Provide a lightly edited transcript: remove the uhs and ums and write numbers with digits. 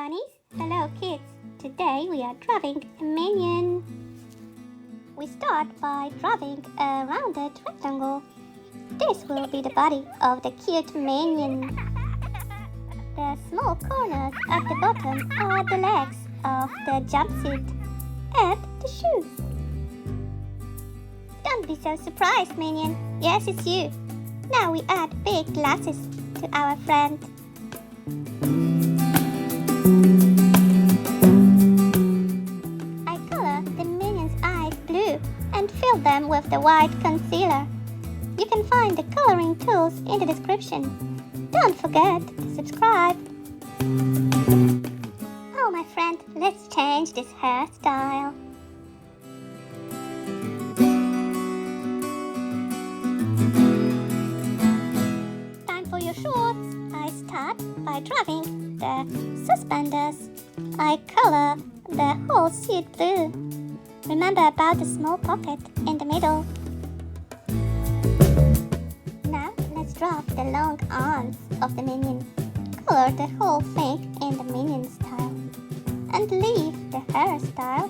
bunnies. Hello kids. Today we are drawing a minion. We start by drawing a rounded rectangle. This will be the body of the cute minion. The small corners at the bottom are the legs of the jumpsuit and the shoes. Don't be so surprised, Minion. Yes, it's you. Now we add big glasses to our friend. I color the Minion's eyes blue and fill them with the white concealer. You can find the coloring tools in the description. Don't forget to subscribe. Oh, my friend, let's change this hairstyle. Time for your shorts. I start by drawing the suspenders. I color the whole suit blue. Remember about the small pocket in the middle. Now let's draw the long arms of the Minion. Color the whole thing in the Minion style and leave the hairstyle